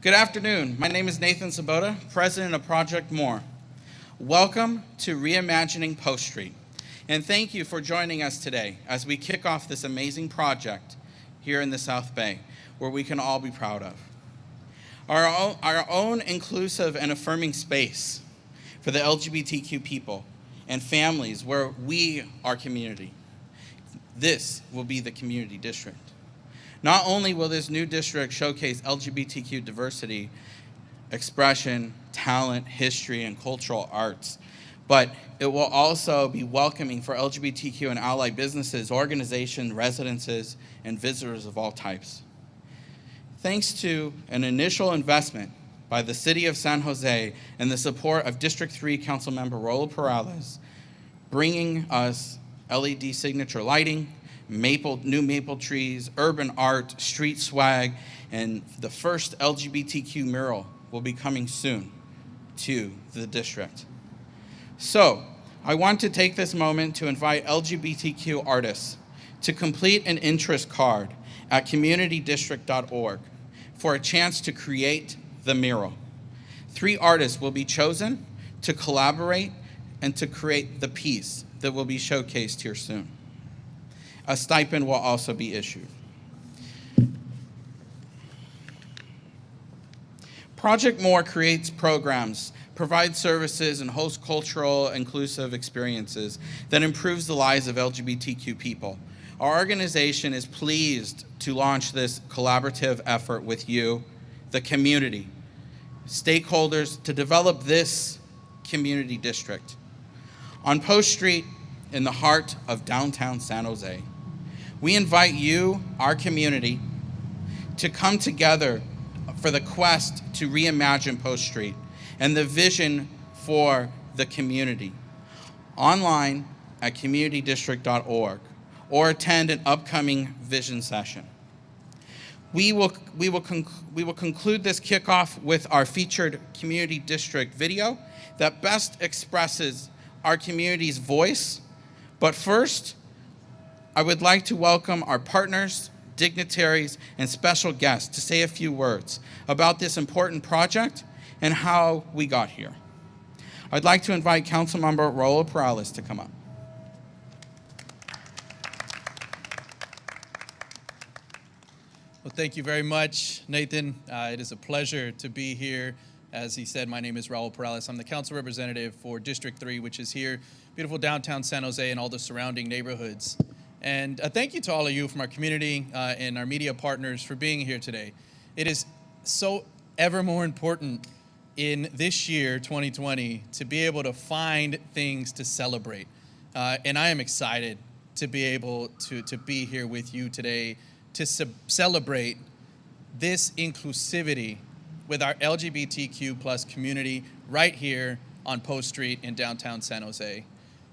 Good afternoon. My name is Nathan Sabota, president of Project More. Welcome to Reimagining Post Street, and thank you for joining us today as we kick off this amazing project here in the South Bay, where we can all be proud of. Our own inclusive and affirming space for the LGBTQ people and families where we are community. This will be the Qmunity District. Not only will this new district showcase LGBTQ diversity, expression, talent, history, and cultural arts, but it will also be welcoming for LGBTQ and allied businesses, organizations, residences, and visitors of all types. Thanks to an initial investment by the City of San Jose and the support of District 3 Councilmember Raul Peralez, bringing us LED signature lighting, new maple trees, urban art, street swag, and the first LGBTQ mural will be coming soon to the district. So, I want to take this moment to invite LGBTQ artists to complete an interest card at qmunitydistrict.org for a chance to create the mural. 3 artists will be chosen to collaborate and to create the piece that will be showcased here soon. A stipend will also be issued. Project More creates programs, provides services, and hosts cultural, inclusive experiences that improves the lives of LGBTQ people. Our organization is pleased to launch this collaborative effort with you, the community, stakeholders, to develop this Qmunity District on Post Street in the heart of downtown San Jose. We invite you, our community, to come together for the quest to reimagine Post Street and the vision for the community. Online at qmunitydistrict.org or attend an upcoming vision session. We will conclude this kickoff with our featured Qmunity District video that best expresses our community's voice. But first, I would like to welcome our partners, dignitaries, and special guests to say a few words about this important project and how we got here. I'd like to invite Councilmember Raul Peralez to come up. Well, thank you very much, Nathan. It is a pleasure to be here. As he said, my name is Raul Peralez. I'm the council representative for District 3, which is here, beautiful downtown San Jose and all the surrounding neighborhoods. And thank you to all of you from our community and our media partners for being here today. It is so ever more important in this year, 2020, to be able to find things to celebrate. And I am excited to be able to be here with you today to celebrate this inclusivity with our LGBTQ plus community right here on Post Street in downtown San Jose.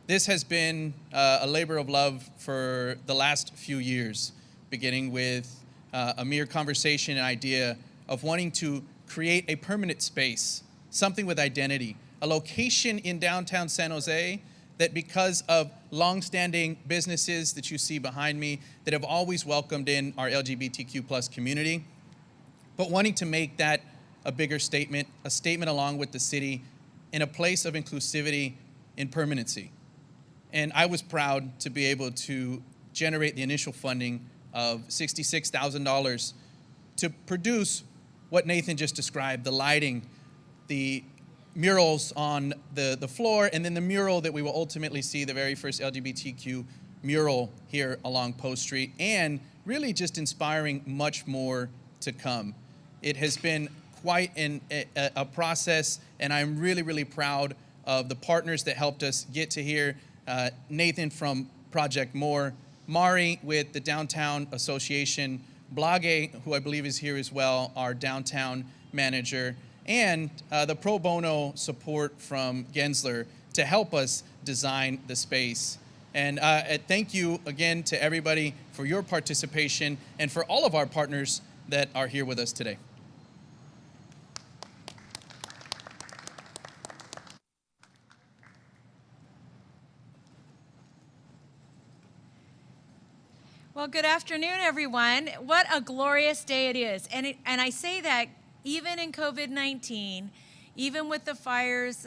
This has been a labor of love for the last few years, beginning with a mere conversation and idea of wanting to create a permanent space, something with identity, a location in downtown San Jose that, because of longstanding businesses that you see behind me that have always welcomed in our LGBTQ plus community, but wanting to make that a bigger statement, a statement along with the city in a place of inclusivity and permanency. And I was proud to be able to generate the initial funding of $66,000 to produce what Nathan just described, the lighting, the murals on the floor, and then the mural that we will ultimately see, the very first LGBTQ mural here along Post Street, and really just inspiring much more to come. It has been quite a process, and I'm really, really proud of the partners that helped us get to here. Nathan from Project More, Mari with the Downtown Association, Blage, who I believe is here as well, our downtown manager, and the pro bono support from Gensler to help us design the space. And thank you again to everybody for your participation and for all of our partners that are here with us today. Well, good afternoon, everyone. What a glorious day it is. And I say that even in COVID-19, even with the fires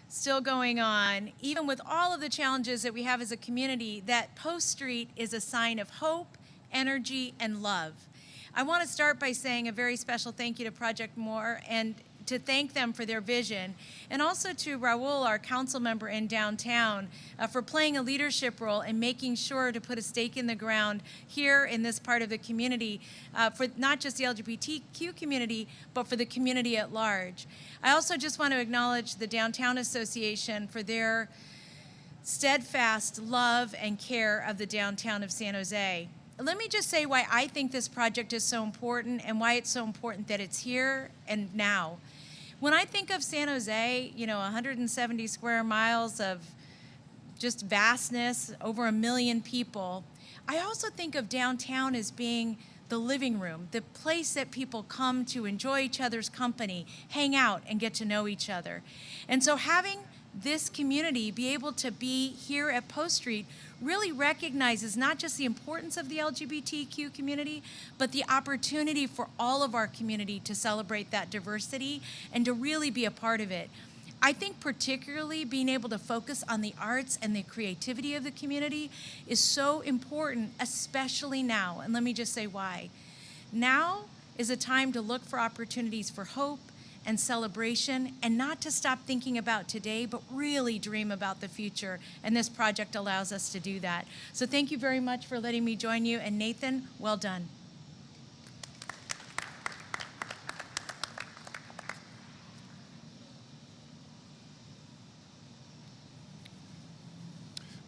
still going on, even with all of the challenges that we have as a community, that Post Street is a sign of hope, energy, and love. I want to start by saying a very special thank you to Project More and to thank them for their vision, and also to Raul, our council member in downtown, for playing a leadership role and making sure to put a stake in the ground here in this part of the community, for not just the LGBTQ community, but for the community at large. I also just want to acknowledge the Downtown Association for their steadfast love and care of the downtown of San Jose. Let me just say why I think this project is so important and why it's so important that it's here and now. When I think of San Jose, 170 square miles of just vastness, over 1 million people, I also think of downtown as being the living room, the place that people come to enjoy each other's company, hang out, and get to know each other. And so having this community be able to be here at Post Street really recognizes not just the importance of the LGBTQ community, but the opportunity for all of our community to celebrate that diversity and to really be a part of it. I think particularly being able to focus on the arts and the creativity of the community is so important, especially now. And let me just say why. Now is a time to look for opportunities for hope and celebration, and not to stop thinking about today, but really dream about the future. And this project allows us to do that. So thank you very much for letting me join you. And Nathan, well done.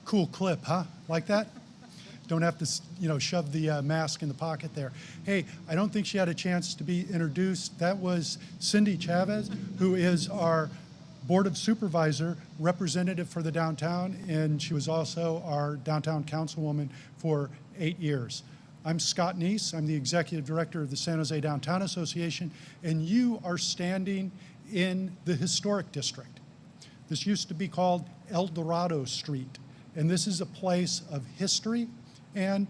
Cool clip, huh? Like that? Don't have to, shove the mask in the pocket there. Hey, I don't think she had a chance to be introduced. That was Cindy Chavez, who is our Board of Supervisor representative for the downtown, and she was also our downtown councilwoman for 8 years. I'm Scott Neese. I'm the Executive Director of the San Jose Downtown Association, and you are standing in the Historic District. This used to be called El Dorado Street, and this is a place of history, and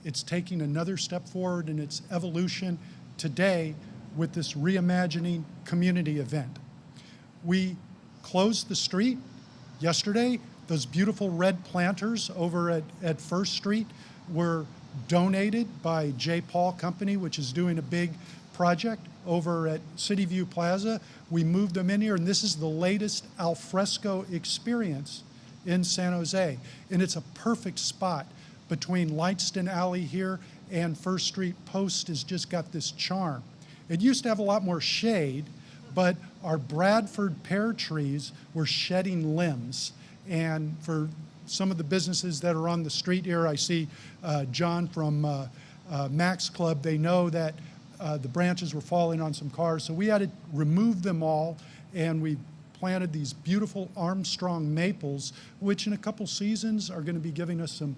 it's taking another step forward in its evolution today with this Reimagining Community event. We closed the street yesterday. Those beautiful red planters over at First Street were donated by J. Paul Company, which is doing a big project over at City View Plaza. We moved them in here, and this is the latest al fresco experience in San Jose. And it's a perfect spot between Lightston Alley here and First Street. Post has just got this charm. It used to have a lot more shade, but our Bradford pear trees were shedding limbs. And for some of the businesses that are on the street here, I see John from Max Club, they know that the branches were falling on some cars. So we had to remove them all, and we planted these beautiful Armstrong maples, which in a couple seasons are going to be giving us some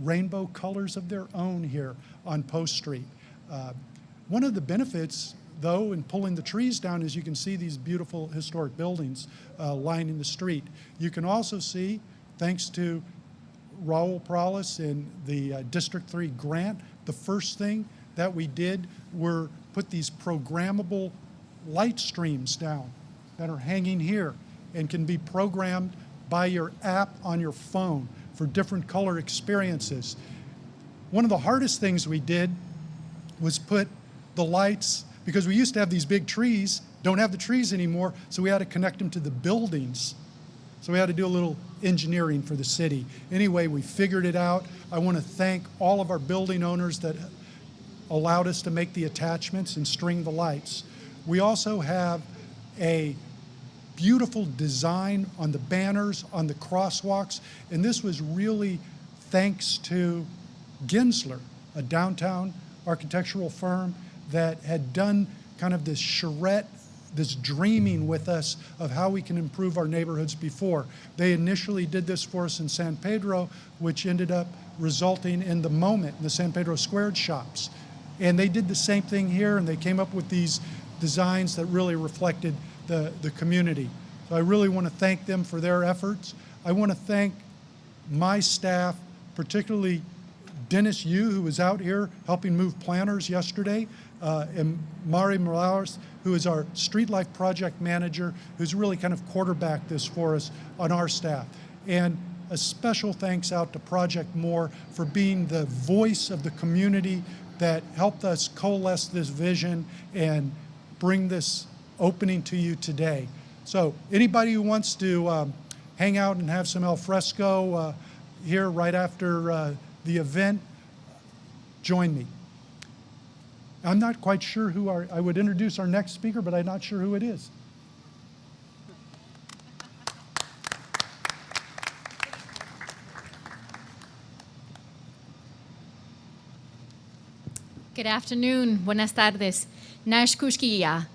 rainbow colors of their own here on Post Street. One of the benefits, though, in pulling the trees down is you can see these beautiful historic buildings lining the street. You can also see, thanks to Raul Peralez and the District 3 grant, the first thing that we did were put these programmable light streams down that are hanging here and can be programmed by your app on your phone for different color experiences. One of the hardest things we did was put the lights, because we used to have these big trees, don't have the trees anymore, so we had to connect them to the buildings. So we had to do a little engineering for the city. Anyway, we figured it out. I want to thank all of our building owners that allowed us to make the attachments and string the lights. We also have a beautiful design on the banners, on the crosswalks, and this was really thanks to Gensler, a downtown architectural firm that had done kind of this charrette, this dreaming with us of how we can improve our neighborhoods before. They initially did this for us in San Pedro, which ended up resulting in the Moment, the San Pedro Squared shops. And they did the same thing here, and they came up with these designs that really reflected the community. So I really want to thank them for their efforts. I want to thank my staff, particularly Dennis Yu, who was out here helping move planters yesterday. and Marilyn Martinez, who is our Street Life Project Manager, who's really kind of quarterbacked this for us on our staff. And a special thanks out to Project More for being the voice of the community that helped us coalesce this vision and bring this opening to you today. So anybody who wants to hang out and have some al fresco here right after the event, join me. I'm not quite sure who I would introduce our next speaker, but I'm not sure who it is. Good afternoon. Buenas tardes. Nash Kushkiya.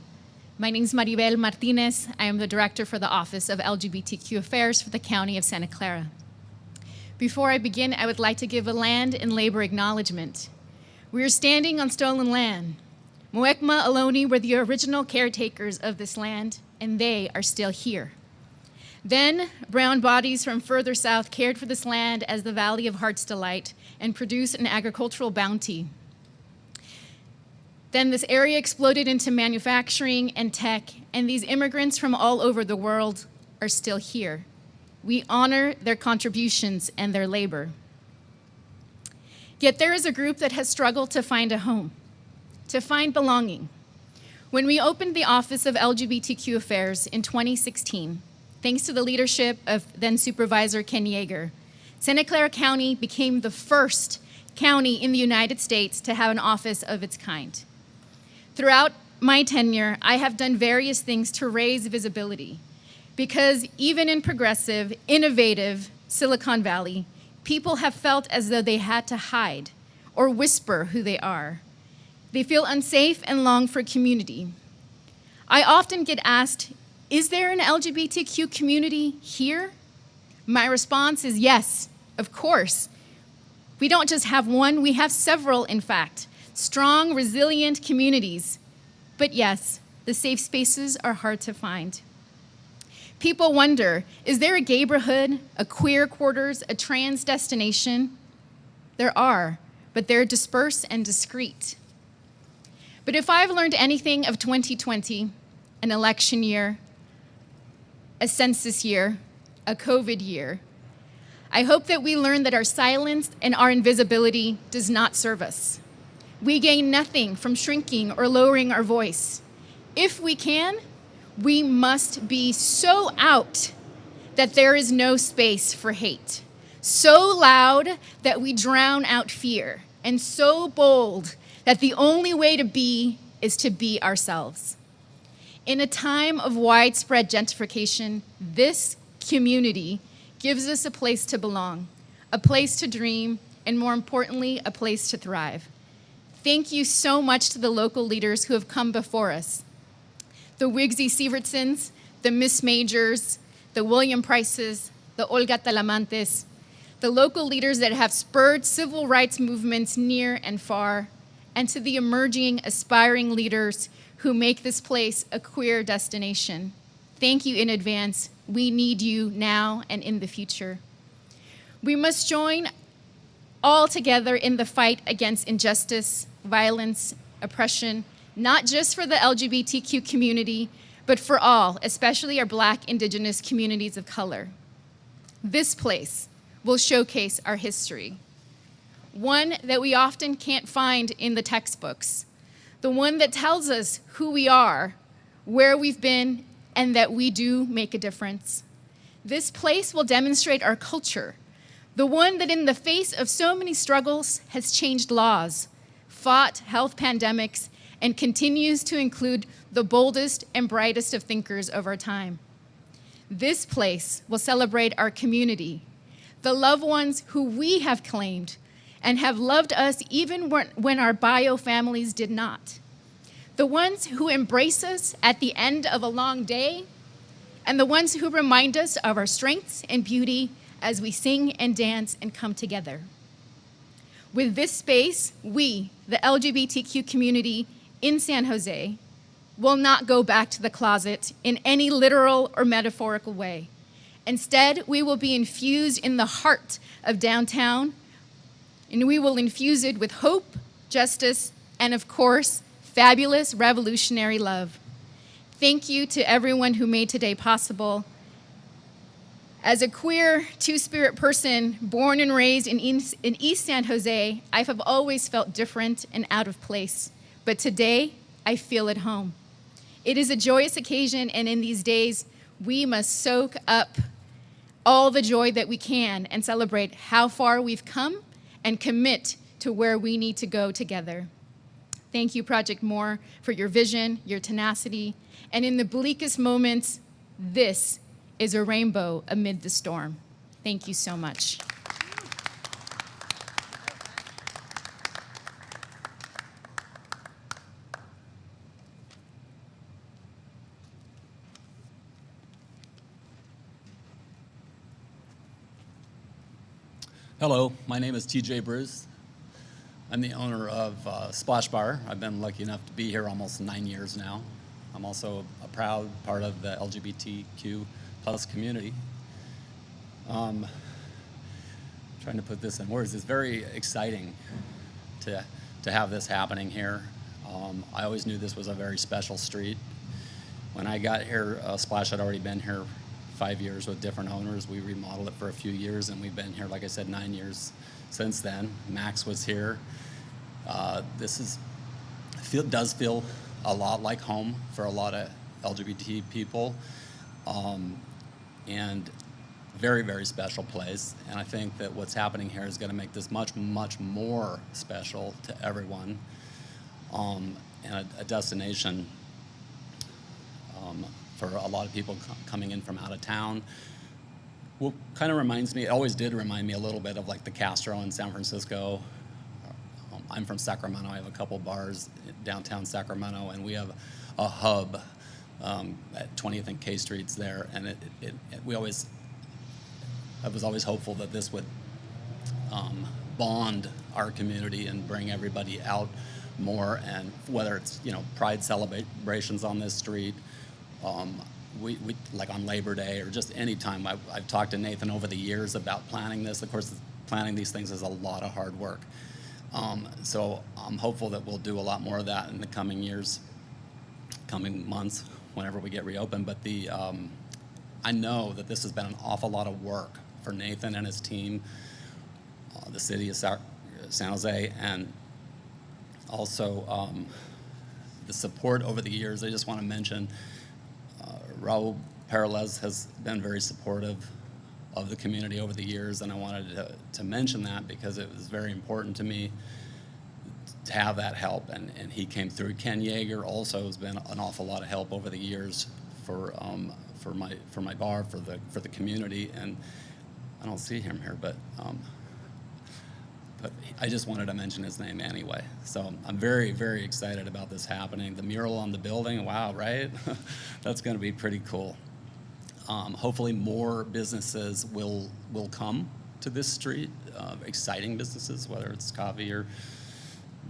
My name is Marilyn Martinez. I am the Director for the Office of LGBTQ Affairs for the County of Santa Clara. Before I begin, I would like to give a land and labor acknowledgement. We are standing on stolen land. Muwekma Ohlone were the original caretakers of this land, and they are still here. Then, brown bodies from further south cared for this land as the Valley of Heart's Delight and produced an agricultural bounty. Then this area exploded into manufacturing and tech, and these immigrants from all over the world are still here. We honor their contributions and their labor. Yet there is a group that has struggled to find a home, to find belonging. When we opened the Office of LGBTQ Affairs in 2016, thanks to the leadership of then Supervisor Ken Yeager, Santa Clara County became the first county in the United States to have an office of its kind. Throughout my tenure, I have done various things to raise visibility, because even in progressive, innovative Silicon Valley, people have felt as though they had to hide or whisper who they are. They feel unsafe and long for community. I often get asked, is there an LGBTQ community here? My response is yes, of course. We don't just have one, we have several, in fact. Strong, resilient communities. But yes, the safe spaces are hard to find. People wonder, is there a gayborhood, a queer quarters, a trans destination? There are, but they're dispersed and discreet. But if I've learned anything of 2020, an election year, a census year, a COVID year, I hope that we learn that our silence and our invisibility does not serve us. We gain nothing from shrinking or lowering our voice. If we can, we must be so out that there is no space for hate, so loud that we drown out fear, and so bold that the only way to be is to be ourselves. In a time of widespread gentrification, this community gives us a place to belong, a place to dream, and more importantly, a place to thrive. Thank you so much to the local leaders who have come before us. The Wigsy Sievertsons, the Miss Majors, the William Prices, the Olga Talamantes, the local leaders that have spurred civil rights movements near and far, and to the emerging, aspiring leaders who make this place a queer destination. Thank you in advance. We need you now and in the future. We must join all together in the fight against injustice, violence, oppression, not just for the LGBTQ community, but for all, especially our Black, Indigenous communities of color. This place will showcase our history, one that we often can't find in the textbooks, the one that tells us who we are, where we've been, and that we do make a difference. This place will demonstrate our culture, the one that in the face of so many struggles has changed laws, fought health pandemics, and continues to include the boldest and brightest of thinkers of our time. This place will celebrate our community, the loved ones who we have claimed and have loved us even when our bio families did not. The ones who embrace us at the end of a long day, and the ones who remind us of our strengths and beauty as we sing and dance and come together. With this space, we, the LGBTQ community in San Jose, will not go back to the closet in any literal or metaphorical way. Instead, we will be infused in the heart of downtown, and we will infuse it with hope, justice, and of course, fabulous, revolutionary love. Thank you to everyone who made today possible. As a queer, two-spirit person born and raised in East San Jose, I have always felt different and out of place. But today, I feel at home. It is a joyous occasion, and in these days, we must soak up all the joy that we can and celebrate how far we've come and commit to where we need to go together. Thank you, Project More, for your vision, your tenacity, and in the bleakest moments, this is a rainbow amid the storm. Thank you so much. Hello, my name is TJ Bruce. I'm the owner of Splash Bar. I've been lucky enough to be here almost 9 years now. I'm also a proud part of the LGBTQ plus community. Trying to put this in words, it's very exciting to have this happening here. I always knew this was a very special street. When I got here, Splash had already been here 5 years with different owners. We remodeled it for a few years, and we've been here, like I said, 9 years since then. Max was here. This does feel a lot like home for a lot of LGBT people, and very, very special place. And I think that what's happening here is going to make this much, much more special to everyone, and a destination for a lot of people coming in from out of town. Well, kind of reminds me, it always did remind me a little bit of like the Castro in San Francisco. I'm from Sacramento. I have a couple bars in downtown Sacramento, and we have a hub at 20th and K Streets there. And I was always hopeful that this would bond our community and bring everybody out more. And whether it's, pride celebrations on this street, we like on Labor Day or just any time. I've talked to Nathan over the years about planning this. Of course, planning these things is a lot of hard work. So I'm hopeful that we'll do a lot more of that in the coming years, coming months, whenever we get reopened. But I know that this has been an awful lot of work for Nathan and his team, the city of San Jose, and also the support over the years. I just want to mention Raul Peralez has been very supportive of the community over the years, and I wanted to mention that because it was very important to me to have that help, and he came through. Ken Yeager also has been an awful lot of help over the years for my bar, for the community, and I don't see him here, but I just wanted to mention his name anyway. So I'm very, very excited about this happening. The mural on the building, wow, right? That's going to be pretty cool. Hopefully more businesses will come to this street, exciting businesses, whether it's coffee or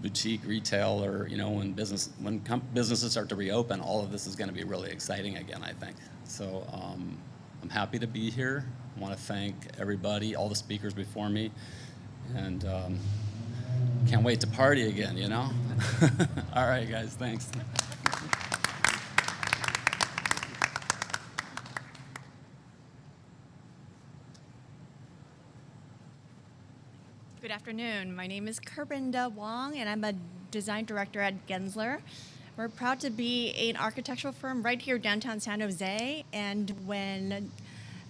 boutique retail, or when businesses start to reopen, all of this is going to be really exciting again, I think. So I'm happy to be here. I want to thank everybody, all the speakers before me, and can't wait to party again, All right, guys, thanks. Good afternoon. My name is Carla Wong, and I'm a design director at Gensler. We're proud to be an architectural firm right here downtown San Jose, and when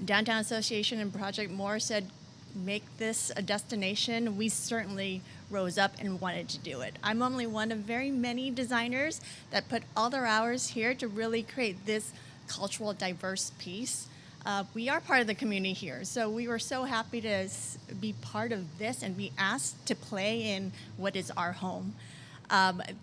Downtown Association and Project More said, make this a destination, we certainly rose up and wanted to do it. I'm only one of very many designers that put all their hours here to really create this cultural diverse piece. We are part of the community here, so we were so happy to be part of this and be asked to play in what is our home.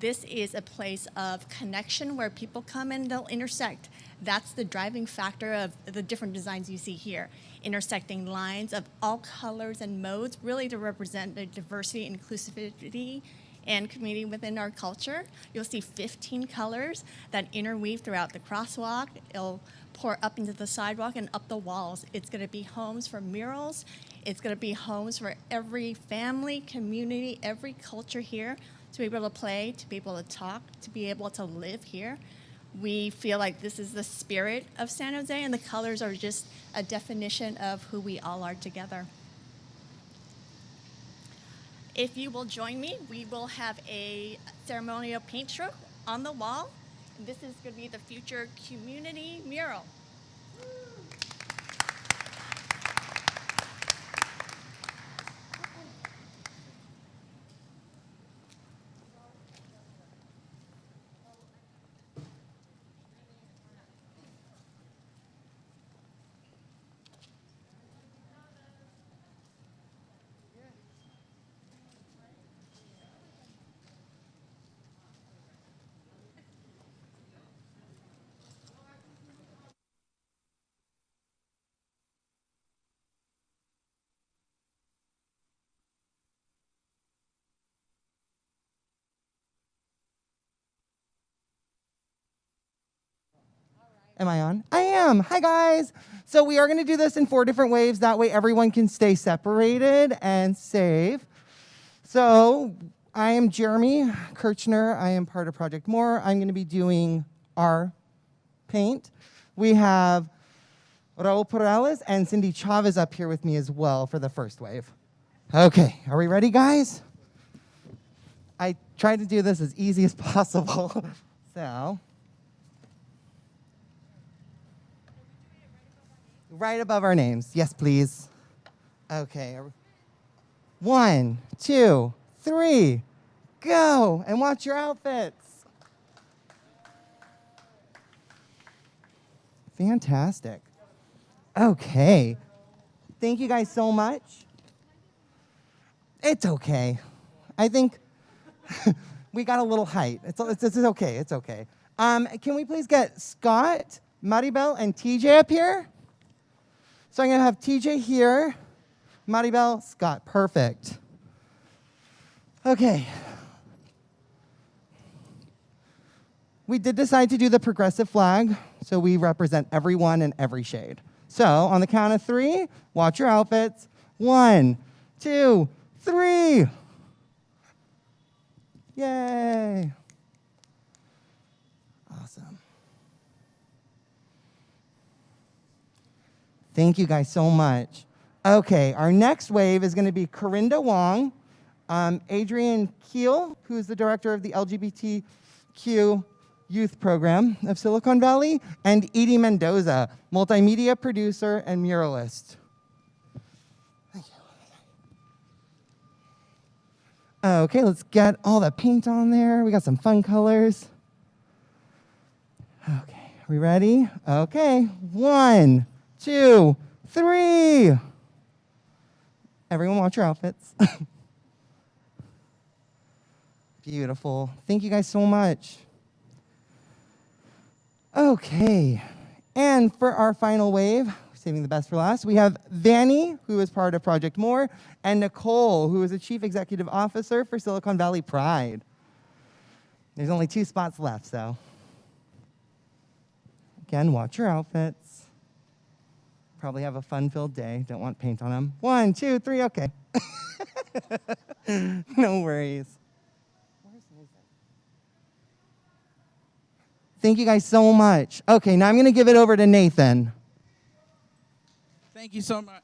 This is a place of connection where people come and they'll intersect. That's the driving factor of the different designs you see here. Intersecting lines of all colors and modes, really to represent the diversity, inclusivity, and community within our culture. You'll see 15 colors that interweave throughout the crosswalk. It'll pour up into the sidewalk and up the walls. It's going to be homes for murals. It's going to be homes for every family, community, every culture here to be able to play, to be able to talk, to be able to live here. We feel like this is the spirit of San Jose, and the colors are just a definition of who we all are together. If you will join me, we will have a ceremonial paint stroke on the wall. This is going to be the future community mural. Am I on? I am. Hi, guys. So we are going to do this in 4 different waves. That way everyone can stay separated and safe. So I am Jeremy Kirchner. I am part of Project More. I'm going to be doing our paint. We have Raul Peralez and Cindy Chavez up here with me as well for the first wave. Okay, are we ready, guys? I tried to do this as easy as possible. So... right above our names. Yes, please. Okay. 1, 2, 3, go. And watch your outfits. Fantastic. Okay. Thank you guys so much. It's okay. I think we got a little height. It's okay. It's okay. Can we please get Scott, Maribel, and TJ up here? So I'm going to have TJ here, Maribel, Scott. Perfect. Okay. We did decide to do the progressive flag, so we represent everyone in every shade. So on the count of 3, watch your outfits. 1, 2, 3. Yay. Awesome. Thank you guys so much. Okay, our next wave is going to be Corinda Wong, Adrian Keel, who's the director of the LGBTQ youth program of Silicon Valley, and Edie Mendoza, multimedia producer and muralist. Thank you. Okay, let's get all the paint on there. We got some fun colors. Okay, are we ready? Okay, 1, 2, 3. Everyone watch your outfits. Beautiful. Thank you guys so much. Okay. And for our final wave, saving the best for last, we have Vanny, who is part of Project More, and Nicole, who is the Chief Executive Officer for Silicon Valley Pride. There's only 2 spots left, so. Again, watch your outfits. Probably have a fun-filled day. Don't want paint on them. 1, 2, 3, okay. No worries. Thank you guys so much. Okay, now I'm going to give it over to Nathan. Thank you so much.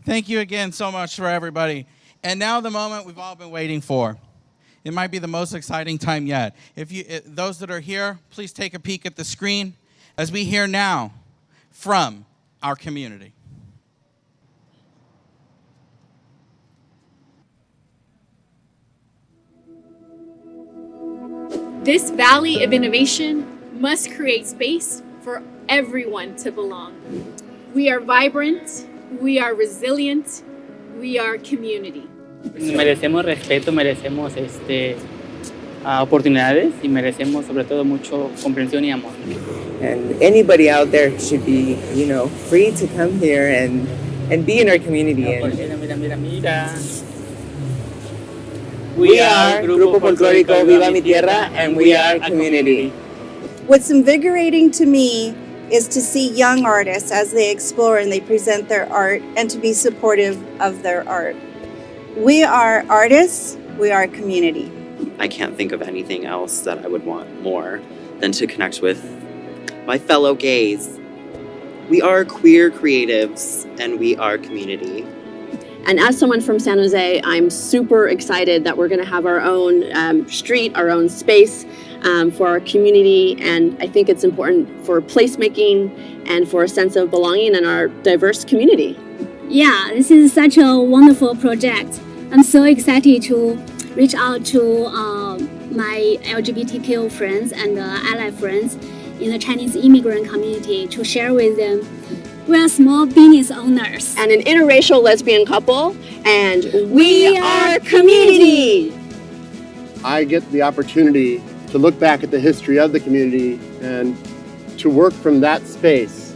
Thank you again so much for everybody. And now the moment we've all been waiting for. It might be the most exciting time yet. Those that are here, please take a peek at the screen as we hear now from our community. This valley of innovation must create space for everyone to belong. We are vibrant, we are resilient, we are community. Merecemos respeto, merecemos oportunidades y merecemos sobre todo mucho comprensión y amor. And anybody out there should be, free to come here and be in our community. Mira. We are Grupo Folclórico Viva Mi Tierra, and we are community. What's invigorating to me is to see young artists as they explore and they present their art and to be supportive of their art. We are artists, we are community. I can't think of anything else that I would want more than to connect with my fellow gays. We are queer creatives and we are community. And as someone from San Jose, I'm super excited that we're going to have our own street, our own space for our community. And I think it's important for placemaking and for a sense of belonging in our diverse community. Yeah, this is such a wonderful project. I'm so excited to reach out to my LGBTQ friends and ally friends in the Chinese immigrant community to share with them. We are small business owners. And an interracial lesbian couple, and we are community. I get the opportunity to look back at the history of the community and to work from that space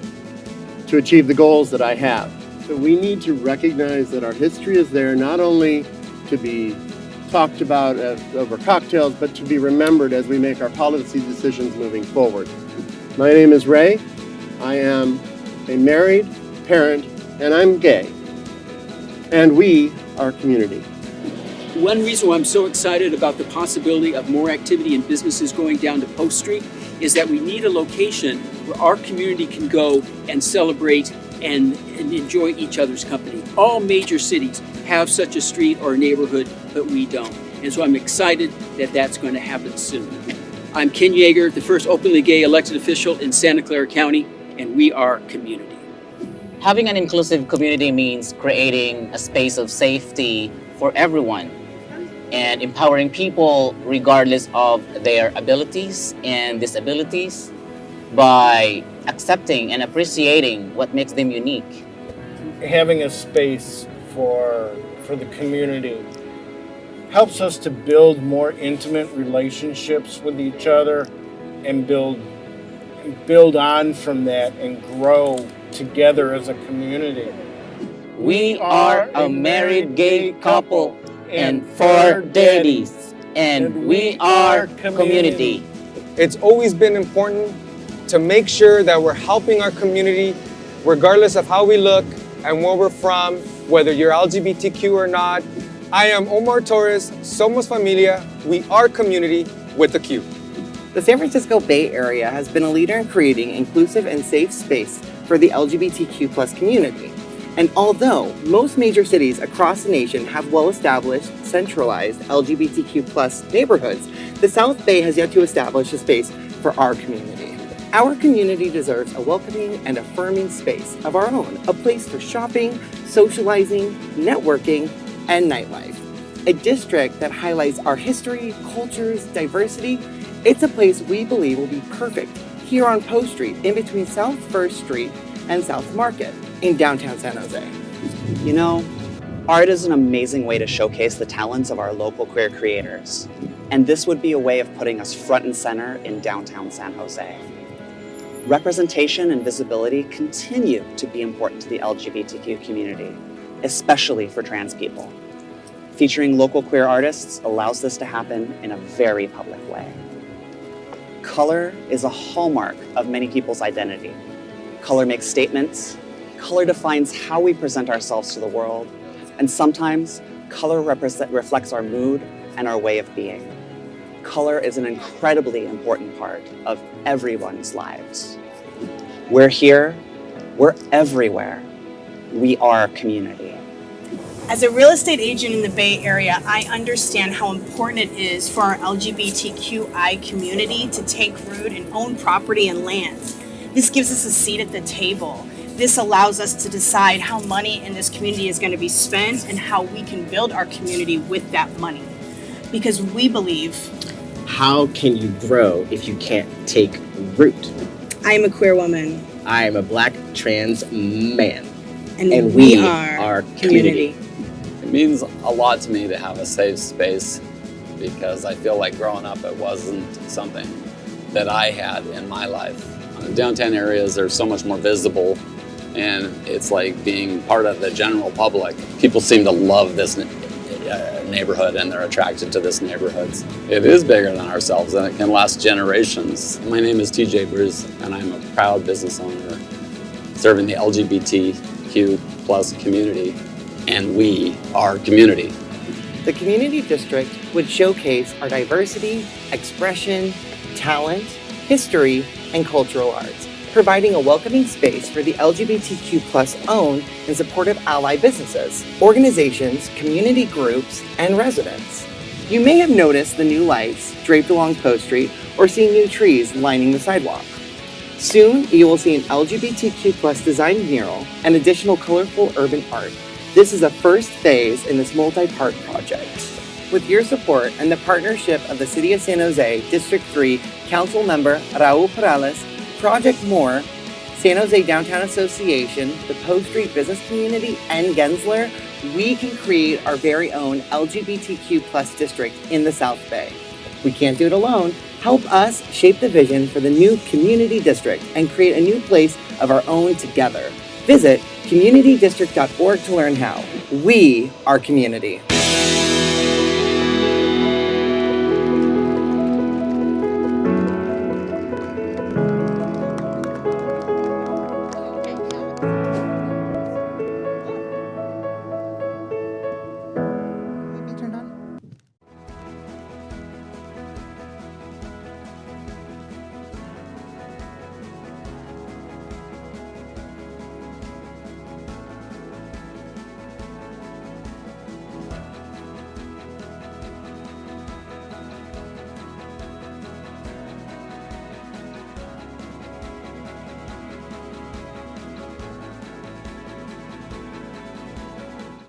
to achieve the goals that I have. So we need to recognize that our history is there not only to be talked about over cocktails, but to be remembered as we make our policy decisions moving forward. My name is Ray. I am a married parent, and I'm gay. And we are community. One reason why I'm so excited about the possibility of more activity and businesses going down to Post Street is that we need a location where our community can go and celebrate and enjoy each other's company. All major cities have such a street or a neighborhood, but we don't. And so I'm excited that that's going to happen soon. I'm Ken Yeager, the first openly gay elected official in Santa Clara County, and we are community. Having an inclusive community means creating a space of safety for everyone and empowering people regardless of their abilities and disabilities by accepting and appreciating what makes them unique. Having a space for the community helps us to build more intimate relationships with each other and build on from that and grow together as a community. We are a married gay couple and 4 daddies, and we are community. It's always been important to make sure that we're helping our community regardless of how we look and where we're from, whether you're LGBTQ or not. I am Omar Torres, Somos Familia, we are community with a Q. The San Francisco Bay Area has been a leader in creating inclusive and safe space for the LGBTQ+ community. And although most major cities across the nation have well-established, centralized LGBTQ+ neighborhoods, the South Bay has yet to establish a space for our community. Our community deserves a welcoming and affirming space of our own, a place for shopping, socializing, networking, and nightlife. A district that highlights our history, cultures, diversity. It's a place we believe will be perfect here on Post Street, in between South 1st Street and South Market in downtown San Jose. You know, art is an amazing way to showcase the talents of our local queer creators. And this would be a way of putting us front and center in downtown San Jose. Representation and visibility continue to be important to the LGBTQ community, especially for trans people. Featuring local queer artists allows this to happen in a very public way. Color is a hallmark of many people's identity. Color makes statements. Color defines how we present ourselves to the world. And sometimes, color reflects our mood and our way of being. Color is an incredibly important part of everyone's lives. We're here, we're everywhere. We are community. As a real estate agent in the Bay Area, I understand how important it is for our LGBTQI community to take root and own property and land. This gives us a seat at the table. This allows us to decide how money in this community is going to be spent and how we can build our community with that money. Because we believe, how can you grow if you can't take root? I am a queer woman. I am a Black trans man. And we are community. It means a lot to me to have a safe space because I feel like growing up it wasn't something that I had in my life. Downtown areas are so much more visible and it's like being part of the general public. People seem to love this neighborhood and they're attracted to this neighborhood. It is bigger than ourselves and it can last generations. My name is TJ Bruce and I'm a proud business owner serving the LGBTQ+ community, and we are community. The Qmunity District would showcase our diversity, expression, talent, history, and cultural arts, providing a welcoming space for the LGBTQ+ owned and supportive ally businesses, organizations, community groups, and residents. You may have noticed the new lights draped along Post Street or seen new trees lining the sidewalk. Soon, you will see an LGBTQ+ designed mural and additional colorful urban art. This is the first phase in this multi-part project. With your support and the partnership of the City of San Jose District 3 Councilmember Raul Peralez, Project More, San Jose Downtown Association, the Post Street Business Community, and Gensler, we can create our very own LGBTQ+ district in the South Bay. We can't do it alone. Help us shape the vision for the new Qmunity District and create a new place of our own together. Visit qmunitydistrict.org to learn how. We are community.